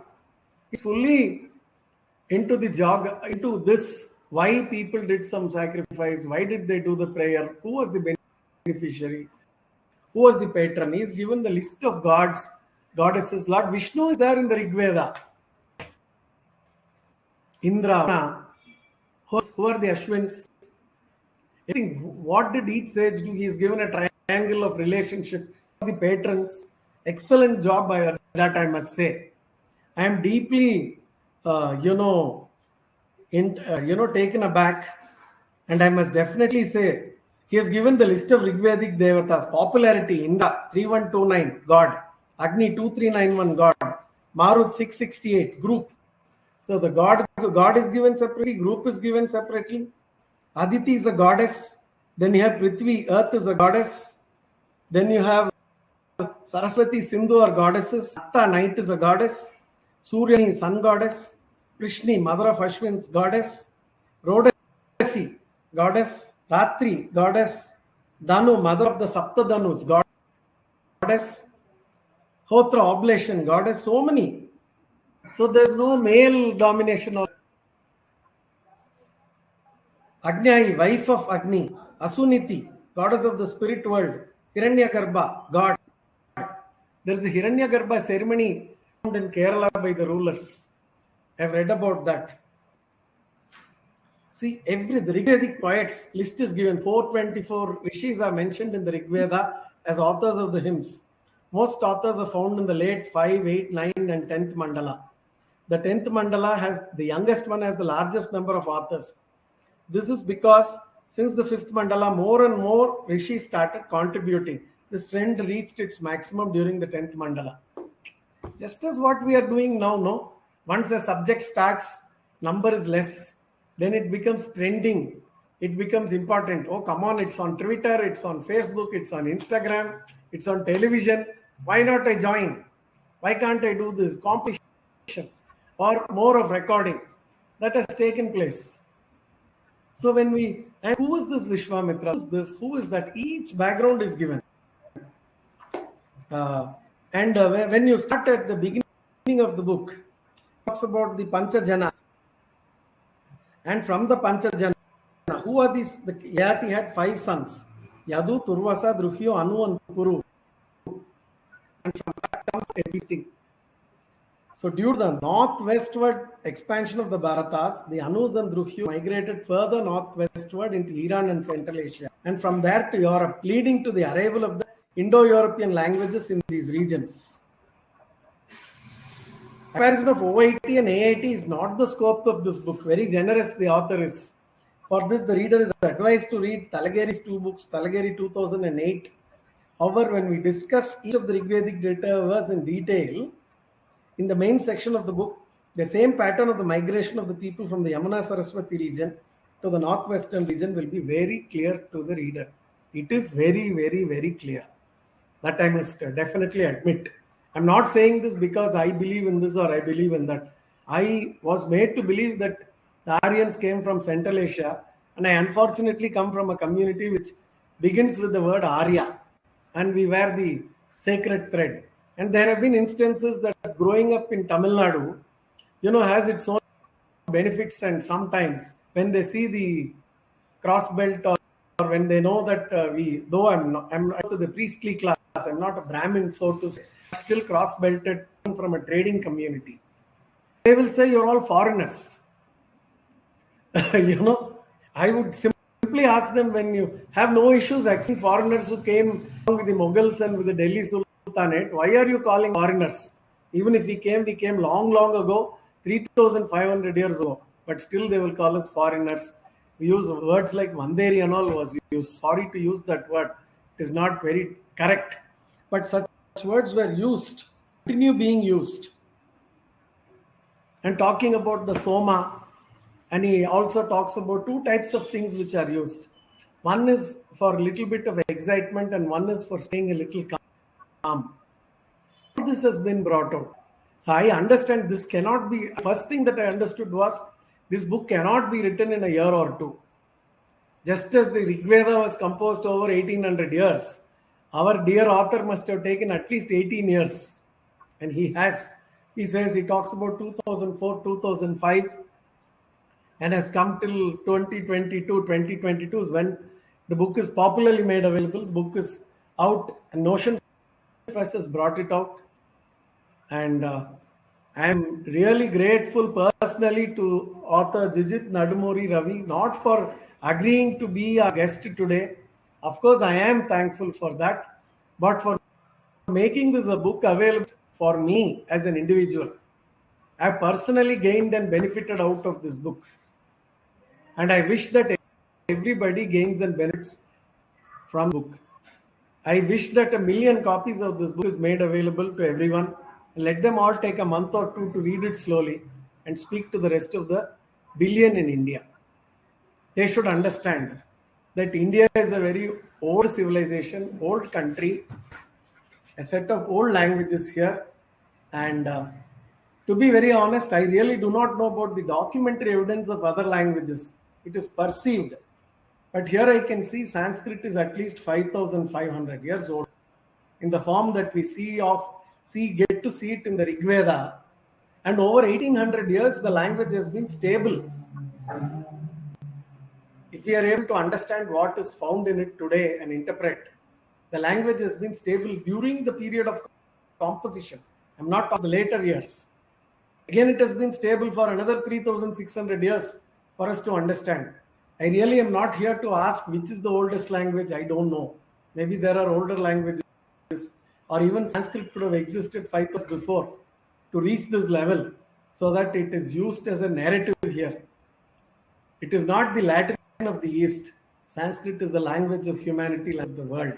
is fully into this, why people did some sacrifice, why did they do the prayer, who was the beneficiary, who was the patron. He is given the list of gods, goddesses. Lord Vishnu is there in the Rig Veda. Indra, who are the Ashwins? I think what did each sage do? He is given a triangle of relationship. The patrons, excellent job by that, I must say. I am deeply, taken aback, and I must definitely say he has given the list of Rigvedic Devatas. Popularity: Indra 3129 God, Agni 2391 God, Marut 668 Group. So the God is given separately, group is given separately. Aditi is a goddess. Then you have Prithvi, Earth is a goddess. Then you have Saraswati, Sindhu are goddesses. Atta, night is a goddess. Suryani, sun goddess. Prishni, mother of Ashwins, goddess. Rodasi, goddess. Ratri, goddess. Danu, mother of the Saptadhanus, goddess. Hotra, oblation, goddess. So many. So there's no male domination. Agni, wife of Agni. Asuniti, goddess of the spirit world. Hiranyagarbha, god. There is a Hiranyagarbha ceremony in Kerala by the rulers. I've read about that. See, the Rigvedic poets list is given. 424 rishis are mentioned in the Rigveda as authors of the hymns. Most authors are found in the late 5, 8, 9 and 10th mandala. The 10th mandala has, the youngest one has the largest number of authors. This is because since the 5th mandala, more and more rishis started contributing. This trend reached its maximum during the 10th mandala. Just as what we are doing now, no? Once a subject starts, number is less. Then it becomes trending. It becomes important. Oh, come on, it's on Twitter, it's on Facebook, it's on Instagram, it's on television. Why not I join? Why can't I do this? Competition or more of recording. That has taken place. So when and who is this Vishwamitra? Who is this? Who is that? Each background is given. When you start at the beginning of the book, it talks about the Panchajana. And from the Panchajana, who are these? The Yati had 5 sons: Yadu, Turvasa, Druhyo, Anu, and Kuru. And from that comes everything. So due to the northwestward expansion of the Bharatas, the Anus and Druhyu migrated further northwestward into Iran and Central Asia, and from there to Europe, leading to the arrival of the Indo-European languages in these regions. Comparison of OIT and AIT is not the scope of this book. Very generous the author is. For this, the reader is advised to read Talageri's 2 books, Talageri 2008. However, when we discuss each of the Rigvedic data in detail, in the main section of the book, the same pattern of the migration of the people from the Yamuna Saraswati region to the northwestern region will be very clear to the reader. It is very, very, very clear. That I must definitely admit. I'm not saying this because I believe in this or I believe in that. I was made to believe that the Aryans came from Central Asia, and I unfortunately come from a community which begins with the word Arya, and we wear the sacred thread. And there have been instances that growing up in Tamil Nadu, has its own benefits, and sometimes when they see the cross belt or when they know that though I'm not to the priestly class, I'm not a Brahmin, so to say, still cross belted from a trading community. They will say you're all foreigners. I would simply ask them, when you have no issues accepting foreigners who came with the Mughals and with the Delhi Sultanate, why are you calling foreigners? Even if we came long, long ago, 3,500 years ago, but still they will call us foreigners. We use words like Vanderi and all was used. Sorry to use that word. It is not very correct. But such words were used, continue being used. And talking about the Soma, and he also talks about two types of things which are used. One is for a little bit of excitement and one is for staying a little calm. So this has been brought out. So I understand this cannot be, first thing that I understood was this book cannot be written in a year or two. Just as the Rig Veda was composed over 1800 years, our dear author must have taken at least 18 years. And he has. He says he talks about 2004, 2005 and has come till 2022, 2022 is when the book is popularly made available. The book is out and Notion Press has brought it out. And I am really grateful personally to author Jijith Nadumuri Ravi, not for agreeing to be our guest today. Of course, I am thankful for that, but for making this a book available for me as an individual. I have personally gained and benefited out of this book. And I wish that everybody gains and benefits from the book. I wish that 1 million copies of this book is made available to everyone. Let them all take a month or two to read it slowly and speak to the rest of the billion in India. They should understand that India is a very old civilization, old country, a set of old languages here. And to be very honest, I really do not know about the documentary evidence of other languages. It is perceived. But here I can see Sanskrit is at least 5,500 years old in the form that we get to see it in the Rig Veda. And over 1800 years, the language has been stable. If we are able to understand what is found in it today and interpret, the language has been stable during the period of composition. I'm not talking the later years. Again, it has been stable for another 3,600 years for us to understand. I really am not here to ask which is the oldest language. I don't know. Maybe there are older languages, or even Sanskrit could have existed 5 years before to reach this level so that it is used as a narrative here. It is not the Latin of the East. Sanskrit is the language of humanity, of the world.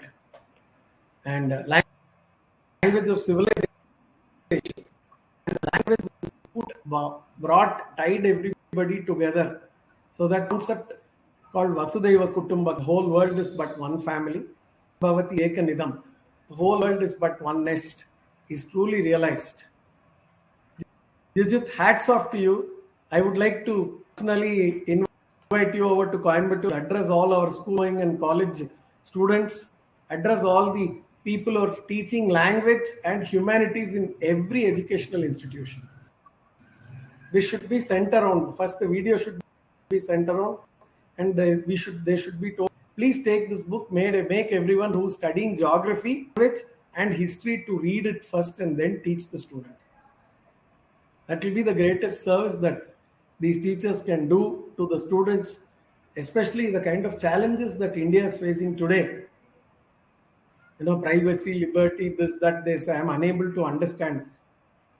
And language of civilization. And the language tied everybody together. So that concept called Vasudhaiva Kutumba, the whole world is but one family. Bhavati Ekanidam, the whole world is but one nest, is truly realized. Jijith, hats off to you. I would like to personally invite you over to Coimbatore to address all our schooling and college students, address all the people who are teaching language and humanities in every educational institution. This should be sent around. First, the video should be sent around, and they should be told, please take this book, make everyone who is studying geography and history to read it first and then teach the students. That will be the greatest service that these teachers can do to the students, especially the kind of challenges that India is facing today. You know, privacy, liberty, this, that, they say, I am unable to understand.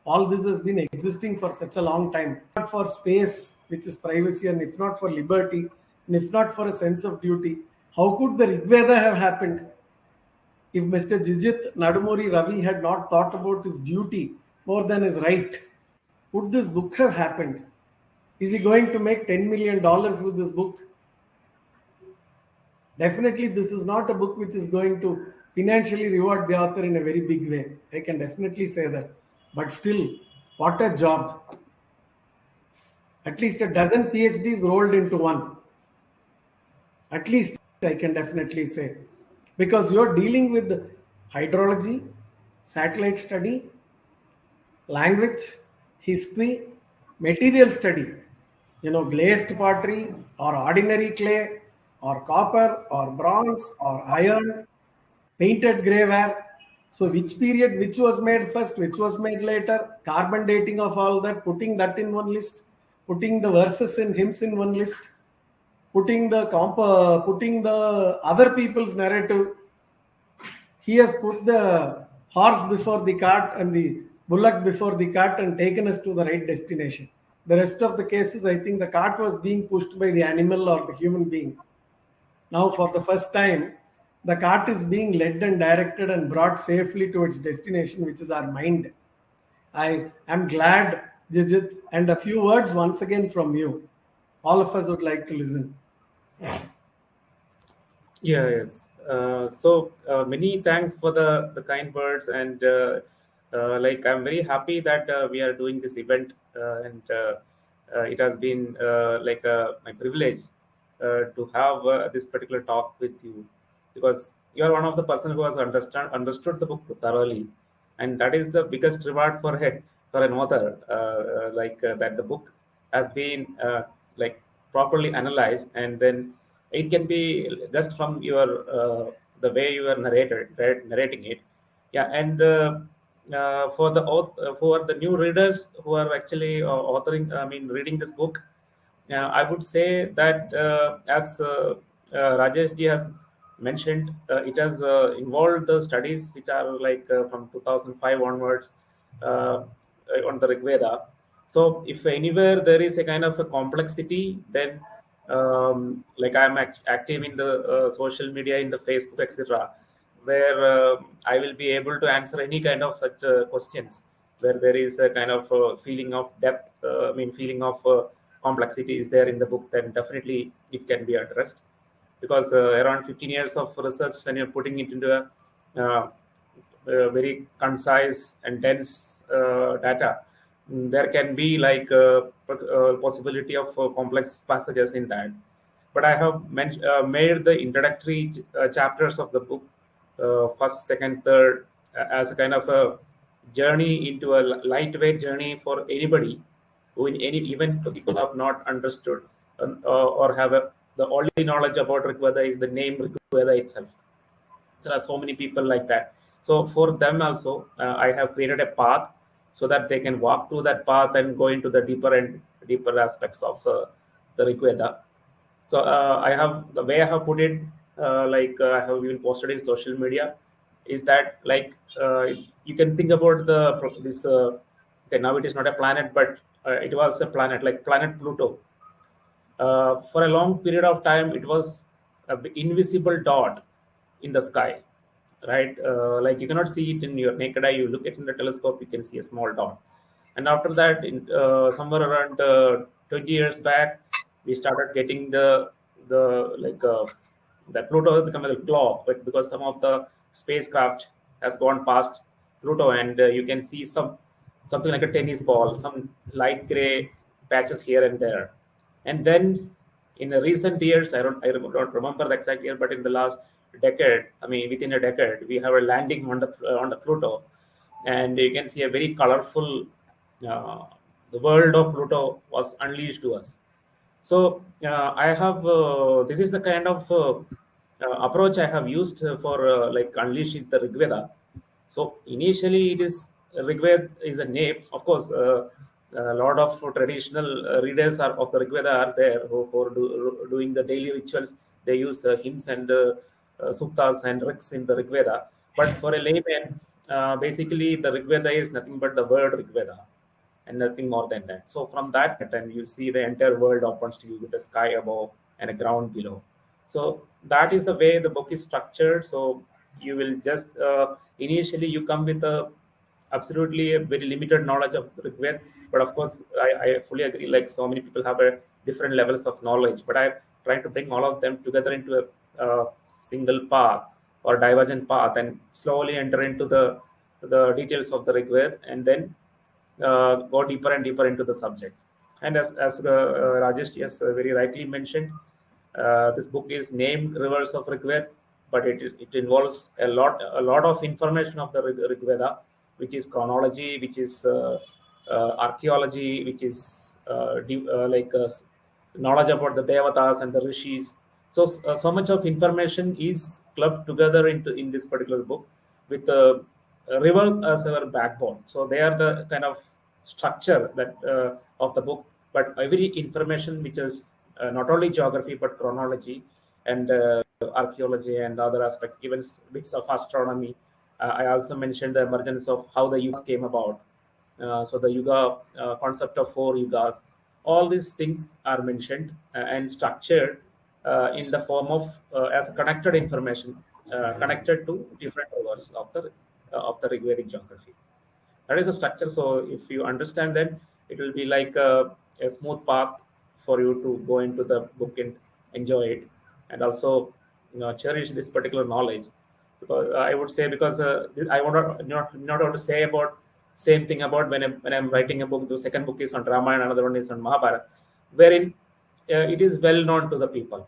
All this has been existing for such a long time. Not for space, which is privacy, and if not for liberty, and if not for a sense of duty, how could the Rig Veda have happened if Mr. Jijith Nadumuri Ravi had not thought about his duty more than his right? Would this book have happened? Is he going to make $10 million with this book? Definitely, this is not a book which is going to financially reward the author in a very big way. I can definitely say that. But still, what a job. At least a dozen PhDs rolled into one. At least I can definitely say. Because you're dealing with hydrology, satellite study, language, history, material study. You know, glazed pottery or ordinary clay or copper or bronze or iron, painted grey ware. So which period, which was made first, which was made later, carbon dating of all that, putting that in one list, putting the verses and hymns in one list, putting the other people's narrative. He has put the horse before the cart and the bullock before the cart and taken us to the right destination. The rest of the cases, I think the cart was being pushed by the animal or the human being. Now, for the first time, the cart is being led and directed and brought safely to its destination, which is our mind. I am glad, Jijith, and a few words once again from you. All of us would like to listen. Yeah, yes. Many thanks for the kind words, and like I'm very happy that we are doing this event, and it has been my privilege to have this particular talk with you, because you are one of the person who has understood the book thoroughly, and that is the biggest reward for for an author, that the book has been like properly analyzed, and then it can be just from your the way you are narrating it. Yeah, and for the new readers who are actually reading this book, I would say that as Rajesh ji has mentioned, it has involved the studies which are from 2005 onwards on the Rig Veda. So if anywhere there is a kind of a complexity, then like I'm active in the social media, in the Facebook, etc., where I will be able to answer any kind of such questions where there is a kind of feeling of depth, feeling of complexity is there in the book, then definitely it can be addressed. Because around 15 years of research, when you're putting it into very concise and dense data, there can be possibility of complex passages in that. But I have made the introductory chapters of the book, first, second, third, as a kind of a journey into a lightweight journey for anybody who, in any, even people have not understood or have the only knowledge about Rig Veda is the name Rig Veda itself. There are so many people like that. So for them also, I have created a path so that they can walk through that path and go into the deeper aspects of the Rig Veda. So I have, the way I have put it, I have even posted in social media, is that you can think about this. Okay, now it is not a planet, but it was a planet, like planet Pluto. For a long period of time, it was an invisible dot in the sky, right? Like you cannot see it in your naked eye. You look at it in the telescope, you can see a small dot. And after that, somewhere around 20 years back, we started getting the Pluto has become a globe, but because some of the spacecraft has gone past Pluto, and you can see something like a tennis ball, some light gray patches here and there. And then in the recent years, I don't remember the exact year, but in the last decade, within a decade, we have a landing on the Pluto, and you can see a very colorful. The world of Pluto was unleashed to us. So I have this is the kind of approach I have used for unleashing the Rig Veda. So initially, it is Rig Veda is a name. Of course, a lot of traditional readers of the Rig Veda are there who are doing the daily rituals. They use the hymns and suktas and rigs in the Rig Veda. But for a layman, basically the Rig Veda is nothing but the word Rig Veda, and nothing more than that. So from that time, you see the entire world opens to you with a sky above and a ground below. So that is the way the book is structured. So you will just initially you come with a absolutely a very limited knowledge of Rig Veda, but of course I fully agree. Like so many people have a different levels of knowledge, but I'm trying to bring all of them together into a single path or divergent path, and slowly enter into the details of the Rig Veda, and then go deeper and deeper into the subject. And as Rajesh has very rightly mentioned, this book is named Rivers of Rig Veda, but it involves a lot of information of the Rig Veda, which is chronology, which is archaeology, which is knowledge about the devatas and the rishis. So so much of information is clubbed together in this particular book, with rivers as our backbone. So they are the kind of structure that of the book. But every information which is not only geography but chronology and archaeology and other aspects, even bits of astronomy. I also mentioned the emergence of how the yugas came about. So the yuga concept of 4 yugas, all these things are mentioned and structured in the form of as connected information connected to different rivers of the Rigvedic geography. That is the structure. So if you understand that, it will be like a smooth path for you to go into the book and enjoy it, and also cherish this particular knowledge. Because I would say, because I want to not want to say about same thing about when I'm writing a book. The second book is on Ramayana, another one is on Mahabharata, wherein it is well known to the people,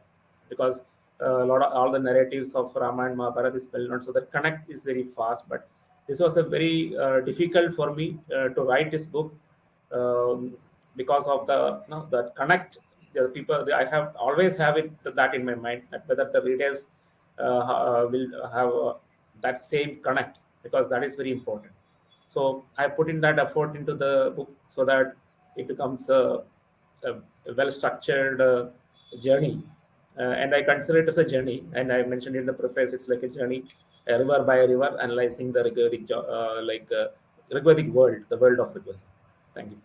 because a lot of all the narratives of Ramayana and Mahabharata is well known, so the connect is very fast. But this was a very difficult for me to write this book, because of the the connect the people. I have always have it that in my mind, that whether the readers will have that same connect, because that is very important. So I put in that effort into the book so that it becomes a well structured journey. And I consider it as a journey. And I mentioned in the preface, it's like a journey, a river by a river, analyzing the Rigvedic world, the world of Rigveda. Thank you.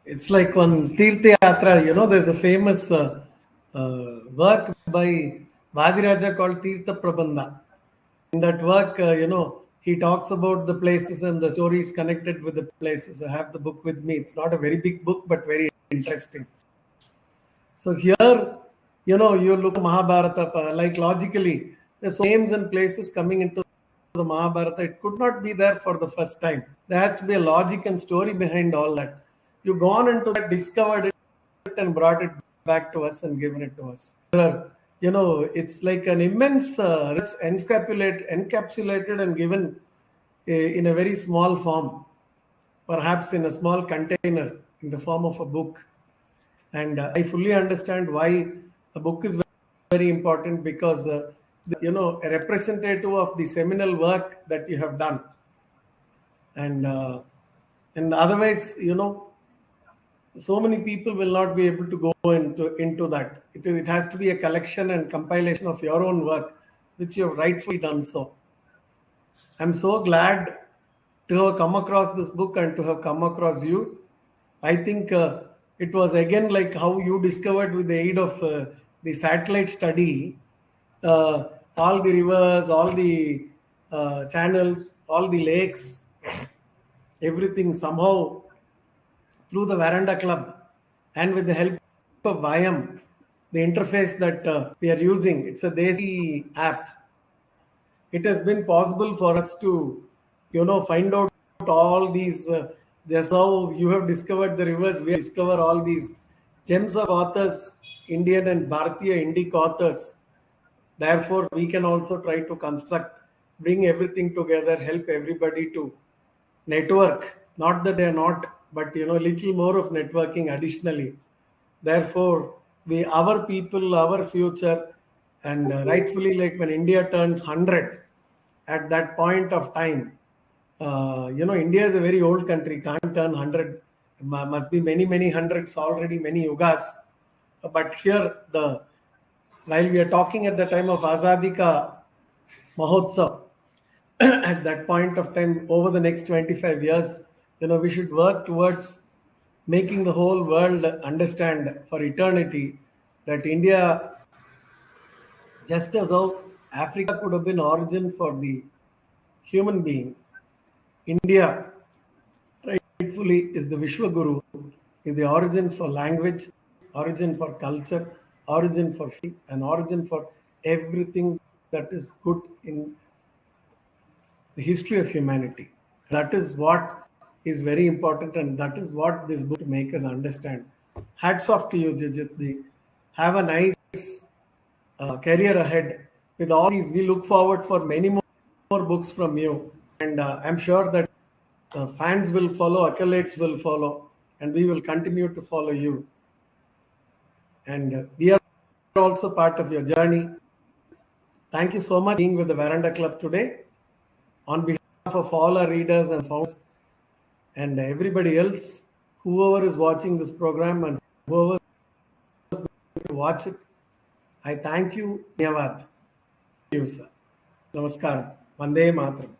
It's like on Tirtha Yatra, there's a famous work by Vadiraja called Tirtha Prabandha. In that work, he talks about the places and the stories connected with the places. I have the book with me. It's not a very big book, but very interesting. So here, you look at Mahabharata, like logically, there's names and places coming into the Mahabharata. It could not be there for the first time. There has to be a logic and story behind all that. You've gone into that, discovered it, and brought it back to us and given it to us. It's like an immense encapsulated and given in a very small form, perhaps in a small container in the form of a book. And I fully understand why a book is very important, because a representative of the seminal work that you have done. And otherwise, so many people will not be able to go into that. It has to be a collection and compilation of your own work, which you have rightfully done so. I'm so glad to have come across this book and to have come across you. I think it was again like how you discovered, with the aid of the satellite study, all the rivers, all the channels, all the lakes, everything somehow through the Verandah Club, and with the help of Vayam, the interface that we are using. It's a Desi app. It has been possible for us to, find out all these, just how you have discovered the rivers, we discover all these gems of authors, Indian and Bharatiya Indic authors. Therefore, we can also try to construct, bring everything together, help everybody to network. Not that they are not, but little more of networking additionally. Therefore, our people, our future, and rightfully, like when India turns 100, at that point of time, India is a very old country, can't turn 100. Must be many, many hundreds already, many yugas. But here, while we are talking at the time of Azadi Ka Mahotsav, at that point of time, over the next 25 years, we should work towards making the whole world understand for eternity that India, just as how Africa could have been origin for the human being, India rightfully is the Vishwa Guru, is the origin for language, origin for culture, origin for faith, and origin for everything that is good in the history of humanity. That is what is very important, and that is what this book makes us understand. Hats off to you, Jijith ji. Have a nice career ahead. With all these, we look forward for many more books from you, and I'm sure that fans will follow, accolades will follow, and we will continue to follow you. And we are also part of your journey. Thank you so much for being with the Verandah Club today. On behalf of all our readers and founders and everybody else, whoever is watching this program and whoever is going to watch it, I thank you. Dhanyavad. Thank you, sir. Namaskaram. Vande Mataram.